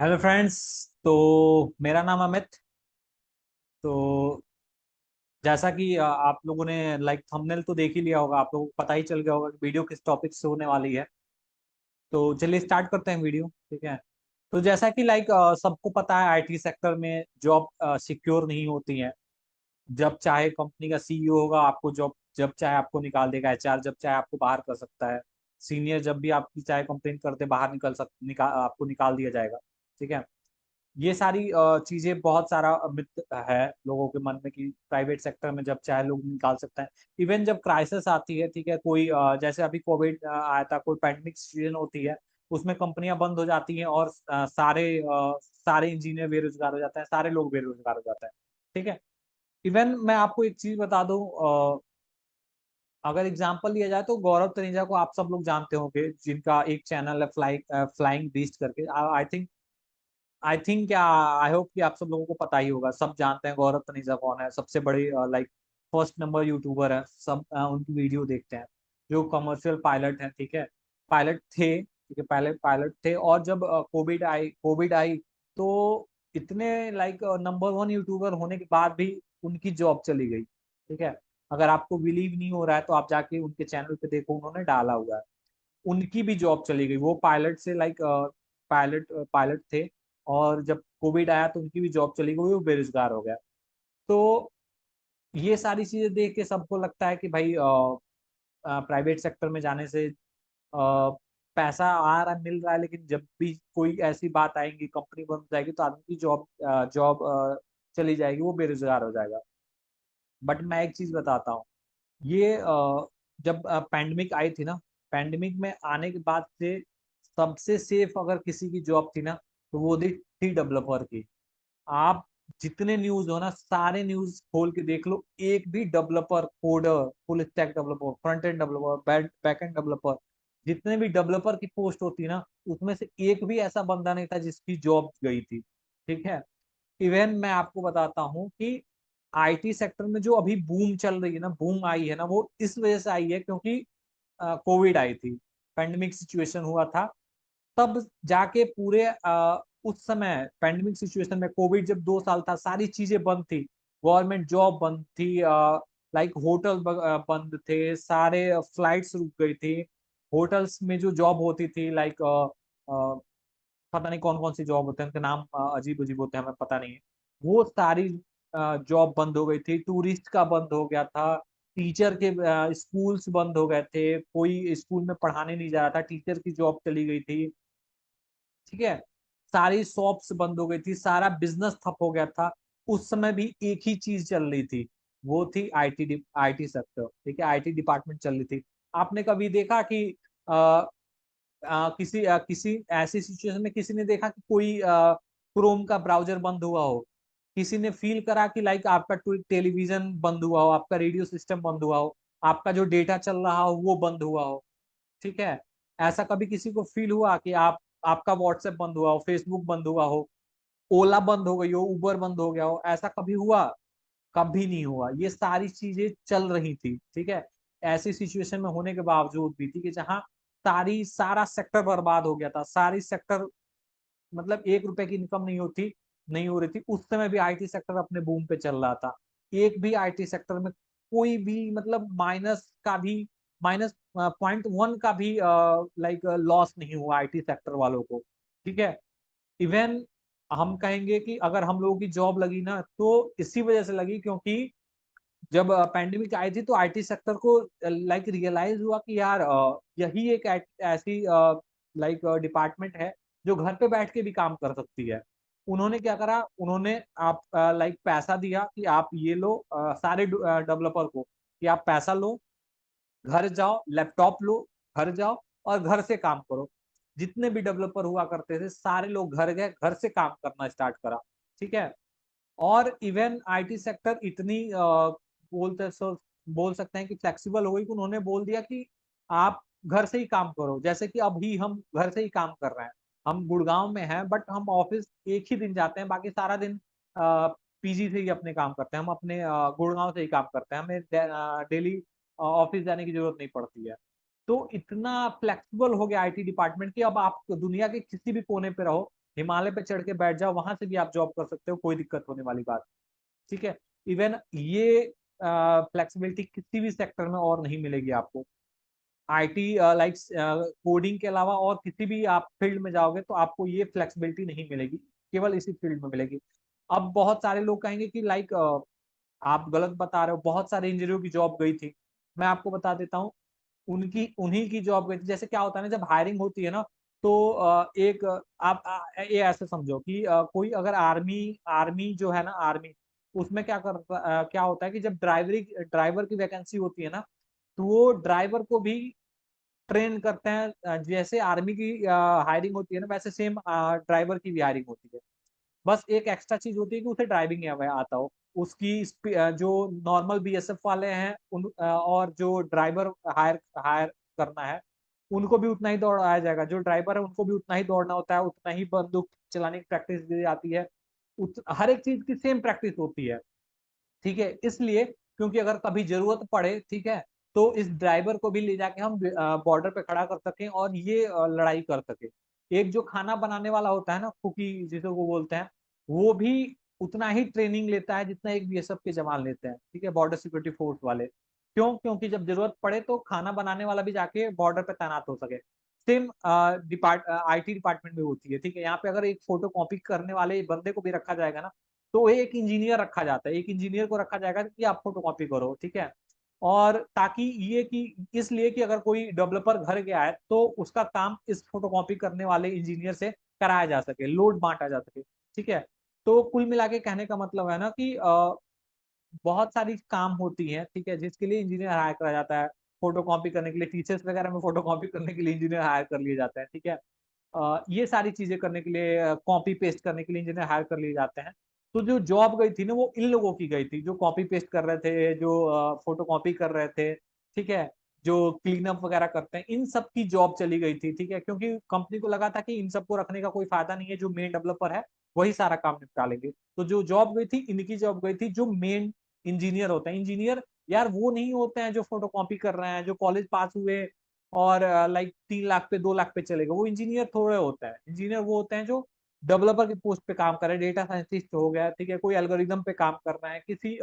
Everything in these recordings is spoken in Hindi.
Hello friends. तो मेरा नाम अमित। तो जैसा कि आप लोगों ने लाइक थंबनेल तो देख ही लिया होगा, आप लोगों को पता ही चल गया होगा कि वीडियो किस टॉपिक से होने वाली है। तो चलिए स्टार्ट करते हैं वीडियो, ठीक है। तो जैसा कि लाइक सबको पता है, आईटी सेक्टर में जॉब सिक्योर नहीं होती है। जब चाहे कंपनी का सीईओ होगा, आपको जॉब जब चाहे आपको निकाल देगा। एचआर जब चाहे आपको बाहर कर सकता है। सीनियर जब भी आपकी चाहे कंप्लेन करते बाहर आपको निकाल दिया जाएगा। ठीक है। ये सारी चीजें, बहुत सारा मिथ है लोगों के मन में कि प्राइवेट सेक्टर में जब चाहे लोग निकाल सकता है। इवन जब क्राइसिस आती है, ठीक है, कोई जैसे अभी कोविड आया था, कोई पैंडेमिक सिचुएशन होती है, उसमें कंपनियां बंद हो जाती हैं और सारे इंजीनियर बेरोजगार हो जाते हैं, सारे लोग बेरोजगार हो जाते हैं। ठीक है। इवन मैं आपको एक चीज बता दूं, अगर एग्जांपल लिया जाए तो गौरव तनेजा को आप सब लोग जानते होंगे, जिनका एक चैनल है फ्लाइंग बीस्ट करके। आई थिंक क्या, आई होप कि आप सब लोगों को पता ही होगा, सब जानते हैं गौरव तनेजा कौन है। सबसे बड़े लाइक फर्स्ट नंबर यूट्यूबर है, सब उनकी वीडियो देखते हैं। जो कमर्शियल पायलट हैं, ठीक है, पायलट थे, ठीक है, पहले पायलट थे। और जब कोविड आई तो इतने लाइक नंबर वन यूट्यूबर होने के बाद भी उनकी जॉब चली गई। ठीक है। अगर आपको बिलीव नहीं हो रहा है तो आप जाके उनके चैनल पे देखो, उन्होंने डाला हुआ है। उनकी भी जॉब चली गई। वो पायलट से लाइक पायलट पायलट थे, और जब कोविड आया तो उनकी भी जॉब चली गई, वो बेरोजगार हो गया। तो ये सारी चीजें देख के सबको लगता है कि भाई प्राइवेट सेक्टर में जाने से पैसा आ रहा मिल रहा है, लेकिन जब भी कोई ऐसी बात आएगी, कंपनी बंद हो जाएगी, तो आदमी की जॉब जॉब चली जाएगी, वो बेरोजगार हो जाएगा। बट मैं एक चीज बताता हूँ। ये जब पैंडमिक आई थी ना, पैंडमिक में आने के बाद से सबसे सेफ अगर किसी की जॉब थी ना, तो वो थी डेवलपर की। आप जितने न्यूज हो ना, सारे न्यूज खोल के देख लो, एक भी developer, coder, full stack developer, front end developer, back end developer, जितने भी डेवलपर की पोस्ट होती ना, उसमें से एक भी ऐसा बंदा नहीं था जिसकी जॉब गई थी। ठीक है। इवन मैं आपको बताता हूँ कि आईटी सेक्टर में जो अभी बूम चल रही है ना, बूम आई है ना, वो इस वजह से आई है क्योंकि कोविड आई थी, पैंडेमिक सिचुएशन हुआ था। तब जाके पूरे उस समय पैंडेमिक सिचुएशन में, कोविड जब 2 साल था, सारी चीजें बंद थी। गवर्नमेंट जॉब बंद थी, लाइक होटल बंद थे, सारे फ्लाइट्स रुक गई थी। होटल्स में जो जॉब होती थी लाइक पता नहीं कौन कौन सी जॉब होते हैं, उनके नाम अजीब अजीब होते हैं, हमें पता नहीं है। वो सारी जॉब बंद हो गई थी, टूरिस्ट का बंद हो गया था। टीचर के स्कूल्स बंद हो गए थे, कोई स्कूल में पढ़ाने नहीं जा रहा था, टीचर की जॉब चली गई थी। ठीक है। सारी शॉप्स बंद हो गई थी, सारा बिजनेस ठप हो गया था। उस समय भी एक ही चीज चल रही थी, वो थी आईटी सेक्टर। ठीक है, आईटी डिपार्टमेंट चल रही थी। आपने कभी देखा कि किसी ऐसी सिचुएशन में किसी ने देखा कि कोई क्रोम का ब्राउजर बंद हुआ हो? किसी ने फील करा कि लाइक आपका टेलीविजन बंद हुआ हो, आपका रेडियो सिस्टम बंद हुआ हो, आपका जो डेटा चल रहा हो वो बंद हुआ हो? ठीक है। ऐसा कभी किसी को फील हुआ कि आपका व्हाट्सएप बंद हुआ हो, फेसबुक बंद हुआ हो, ओला बंद हो गई हो, उबर बंद हो गया हो? ऐसा कभी हुआ? कभी नहीं हुआ। ये सारी चीजें चल रही थी। ठीक है। ऐसी सिचुएशन में होने के बावजूद भी थी कि जहाँ सारा सेक्टर बर्बाद हो गया था, सारी सेक्टर, मतलब 1 रुपए की इनकम नहीं हो रही थी, उस समय भी आईटी सेक्टर अपने बूम पे चल रहा था। एक भी आईटी सेक्टर में कोई भी मतलब माइनस 0.1 का भी लाइक लॉस नहीं हुआ आईटी सेक्टर वालों को। ठीक है। इवन हम कहेंगे कि अगर हम लोगों की जॉब लगी ना, तो इसी वजह से लगी क्योंकि जब पैंडेमिक आई थी तो आईटी सेक्टर को लाइक रियलाइज हुआ कि यार यही एक ऐसी लाइक डिपार्टमेंट है जो घर पे बैठ के भी काम कर सकती है। उन्होंने क्या करा, उन्होंने आप लाइक पैसा दिया कि आप ये लो, सारे डेवलपर को कि आप पैसा लो, घर जाओ, लैपटॉप लो, घर जाओ और घर से काम करो। जितने भी डेवलपर हुआ करते थे, सारे लोग घर गए, घर से काम करना स्टार्ट करा। ठीक है। और इवन आईटी सेक्टर इतनी बोलते सो बोल सकते हैं कि फ्लेक्सिबल हो गई कि उन्होंने बोल दिया कि आप घर से ही काम करो। जैसे कि अभी हम घर से ही काम कर रहे हैं, हम गुड़गांव में हैं, बट हम ऑफिस एक ही दिन जाते हैं, बाकी सारा दिन पीजी से ही अपने काम करते हैं। हम अपने गुड़गांव से ही काम करते हैं, हमें डेली ऑफिस जाने की जरूरत नहीं पड़ती है। तो इतना फ्लेक्सिबल हो गया आईटी डिपार्टमेंट कि अब आप दुनिया के किसी भी कोने पे रहो, हिमालय पे चढ़ के बैठ जाओ, वहां से भी आप जॉब कर सकते हो, कोई दिक्कत होने वाली बात, ठीक है। इवन ये फ्लेक्सिबिलिटी किसी भी सेक्टर में और नहीं मिलेगी आपको। आईटी लाइक कोडिंग के अलावा और किसी भी आप फील्ड में जाओगे तो आपको ये फ्लेक्सिबिलिटी नहीं मिलेगी, केवल इसी फील्ड में मिलेगी। अब बहुत सारे लोग कहेंगे कि लाइक आप गलत बता रहे हो, बहुत सारे इंजीनियरों की जॉब गई थी। मैं आपको बता देता हूँ, उनकी उन्हीं की जॉब गई थी। जैसे क्या होता है ना, जब हायरिंग होती है ना, तो एक आप ये ऐसे समझो कि कोई अगर आर्मी आर्मी जो है ना, आर्मी उसमें क्या होता है कि जब ड्राइवर की वैकेंसी होती है ना, तो वो ड्राइवर को भी ट्रेन करते हैं। जैसे आर्मी की हायरिंग होती है ना, वैसे सेम ड्राइवर की भी हायरिंग होती है। बस एक एक्स्ट्रा चीज होती है कि उसे ड्राइविंग आता हो। उसकी जो नॉर्मल बीएसएफ वाले हैं और जो ड्राइवर हायर हायर करना है, उनको भी उतना ही दौड़ाया जाएगा। जो ड्राइवर है उनको भी उतना ही दौड़ना होता है, उतना ही बंदूक चलाने की प्रैक्टिस दी जाती है। हर एक चीज की सेम प्रैक्टिस होती है, ठीक है। इसलिए क्योंकि अगर कभी जरूरत पड़े, ठीक है, तो इस ड्राइवर को भी ले जाके हम बॉर्डर पे खड़ा कर सकें और ये लड़ाई कर सके। एक जो खाना बनाने वाला होता है ना, कुकी जिसे वो बोलते हैं, वो भी उतना ही ट्रेनिंग लेता है जितना एक बीएसएफ के जवान लेते हैं, ठीक है, बॉर्डर सिक्योरिटी फोर्स वाले। क्यों? क्योंकि जब जरूरत पड़े तो खाना बनाने वाला भी जाके बॉर्डर पे तैनात हो सके। सेम आईटी डिपार्टमेंट में होती है, ठीक है। यहाँ पे अगर एक फोटो कॉपी करने वाले बंदे को भी रखा जाएगा ना, तो एक इंजीनियर रखा जाता है, एक इंजीनियर को रखा जाएगा कि आप फोटो कॉपी करो, ठीक है। और ताकि ये कि इसलिए कि अगर कोई डेवलपर घर गया है तो उसका काम इस फोटो कॉपी करने वाले इंजीनियर से कराया जा सके, लोड बांटा जा सके, ठीक है। तो कुल मिला के कहने का मतलब है ना कि बहुत सारी काम होती है, ठीक है, जिसके लिए इंजीनियर हायर करा जाता है। फोटो कॉपी करने के लिए टीचर्स वगैरह में फोटो कॉपी करने के लिए इंजीनियर हायर कर लिए जाते हैं, ठीक है। ये सारी चीजें करने के लिए, कॉपी पेस्ट करने के लिए इंजीनियर हायर कर लिए जाते हैं। तो जो जॉब गई थी ना, वो इन लोगों की गई थी, जो कॉपी पेस्ट कर रहे थे, जो फोटो कॉपी कर रहे थे, ठीक है, जो क्लीन अप वगैरह करते हैं, इन सब की जॉब चली गई थी, ठीक है। क्योंकि कंपनी को लगा था कि इन सबको रखने का कोई फायदा नहीं है, जो मेन डेवलपर है वही सारा काम निपटा लेंगे। तो जो जॉब गई थी, इनकी जॉब गई थी, जो मेन इंजीनियर होते हैं। इंजीनियर यार वो नहीं होते हैं जो फोटो कॉपी कर रहे हैं, जो कॉलेज पास हुए और लाइक 3 लाख पे 2 लाख पे चलेगा, वो इंजीनियर थोड़े होता है। इंजीनियर वो होते हैं जो डेवलपर की पोस्ट पे काम कर रहे हैं, डेटा साइंटिस्ट हो गया, ठीक है, कोई एल्गोरिदम पे काम कर रहा है, किसी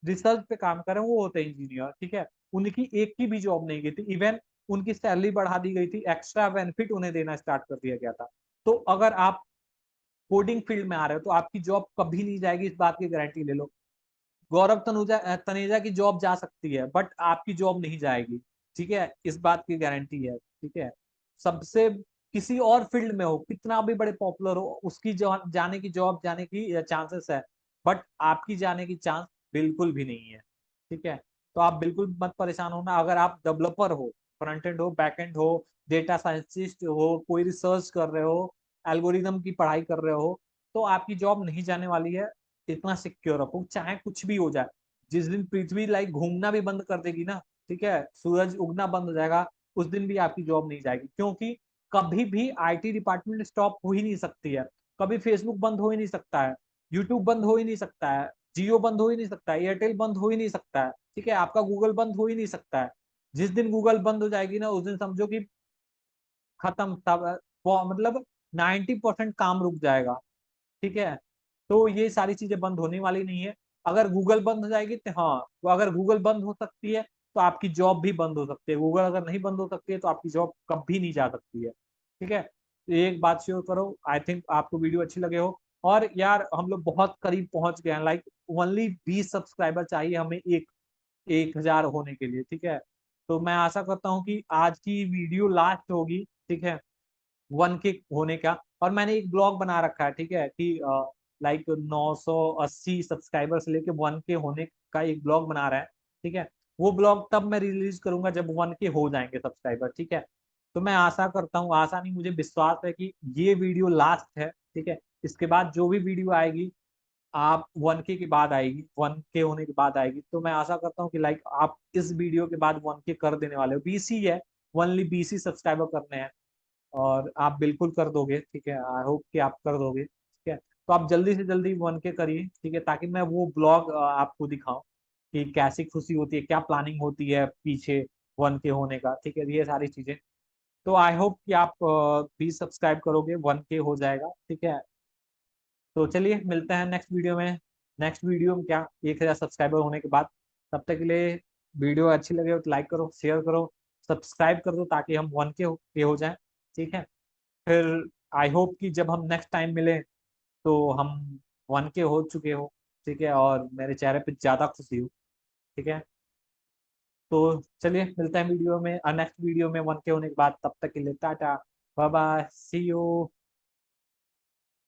रिसर्च पे काम कर रहे हैं, वो होते हैं इंजीनियर, ठीक है। उनकी एक की भी जॉब नहीं गई थी। इवन उनकी सैलरी बढ़ा दी गई थी, एक्स्ट्रा बेनिफिट उन्हें देना स्टार्ट कर दिया गया था। तो अगर आप कोडिंग फील्ड में आ रहे हो तो आपकी जॉब कभी नहीं जाएगी, इस बात की गारंटी ले लो। गौरव तनेजा की जॉब जा सकती है, बट आपकी जॉब नहीं जाएगी, ठीक है, इस बात की गारंटी है, ठीक है। सबसे किसी और फील्ड में हो, कितना भी बड़े पॉपुलर हो, उसकी जाने की जॉब जाने की चांसेस है, बट आपकी जाने की चांस बिल्कुल भी नहीं है, ठीक है। तो आप बिल्कुल मत परेशान होना। अगर आप डेवलपर हो, फ्रंट एंड हो, बैक एंड हो, डेटा साइंटिस्ट हो, कोई रिसर्च कर रहे हो, एल्गोरिदम की पढ़ाई कर रहे हो, तो आपकी जॉब नहीं जाने वाली है। इतना सिक्योर रखो, चाहे कुछ भी हो जाए। जिस दिन पृथ्वी लाइक घूमना भी बंद कर देगी ना, ठीक है, सूरज उगना बंद हो जाएगा, उस दिन भी आपकी जॉब नहीं जाएगी। क्योंकि कभी भी आईटी डिपार्टमेंट स्टॉप हो ही नहीं सकती है। कभी फेसबुक बंद हो ही नहीं सकता है, यूट्यूब बंद हो ही नहीं सकता है, जियो बंद हो ही नहीं सकता है, एयरटेल बंद हो ही नहीं सकता है, ठीक है, आपका गूगल बंद हो ही नहीं सकता है। जिस दिन गूगल बंद हो जाएगी ना, उस दिन समझो कि खत्म, तब वो मतलब 90% काम रुक जाएगा, ठीक है। तो ये सारी चीजें बंद होने वाली नहीं है। अगर गूगल बंद हो जाएगी तो हाँ, तो अगर गूगल बंद हो सकती है तो आपकी जॉब भी बंद हो सकती है। गूगल अगर नहीं बंद हो सकती है तो आपकी जॉब कभी नहीं जा सकती है, ठीक है। तो एक बात श्योर करो, आई थिंक आपको वीडियो अच्छी लगे हो। और यार हम लोग बहुत करीब पहुंच गए हैं, लाइक ओनली 20 सब्सक्राइबर चाहिए हमें एक 1,000 होने के लिए, ठीक है। तो मैं आशा करता हूँ कि आज की वीडियो लास्ट होगी, ठीक है, 1K होने का। और मैंने एक ब्लॉग बना रखा है, ठीक है, कि लाइक 980 सब्सक्राइबर से लेके 1K होने का एक ब्लॉग बना रहा है, ठीक है। वो ब्लॉग तब मैं रिलीज करूंगा जब 1K हो जाएंगे सब्सक्राइबर, ठीक है। तो मैं आशा करता हूँ, आशा नहीं मुझे विश्वास है कि ये वीडियो लास्ट है, ठीक है। इसके बाद जो भी वीडियो आएगी, आप 1K के बाद आएगी, 1K होने के बाद आएगी। तो मैं आशा करता हूँ कि लाइक आप इस वीडियो के बाद 1K कर देने वाले हो। 20 ही है, ओनली 20 ही सब्सक्राइबर करने हैं, और आप बिल्कुल कर दोगे, ठीक है। आई होप कि आप कर दोगे, ठीक है। तो आप जल्दी से जल्दी 1K करिए, ठीक है, ताकि मैं वो ब्लॉग आपको दिखाऊं कि कैसी खुशी होती है, क्या प्लानिंग होती है पीछे 1K होने का, ठीक है, ये सारी चीजें। तो आई होप कि आप भी सब्सक्राइब करोगे, 1K हो जाएगा, ठीक है। तो चलिए मिलते हैं नेक्स्ट वीडियो में। नेक्स्ट वीडियो में क्या, 1,000 सब्सक्राइबर होने के बाद। तब तक के लिए वीडियो अच्छी लगे तो लाइक करो, शेयर करो, सब्सक्राइब कर दो ताकि हम 1K हो जाए, ठीक है। फिर आई होप कि जब हम नेक्स्ट टाइम मिले तो हम 1K हो चुके हो, ठीक है, और मेरे चेहरे पे ज़्यादा खुशी हो, ठीक है। तो चलिए मिलते हैं वीडियो में, नेक्स्ट वीडियो में 1K होने के बाद। तब तक के लिए tata, bye bye, see you.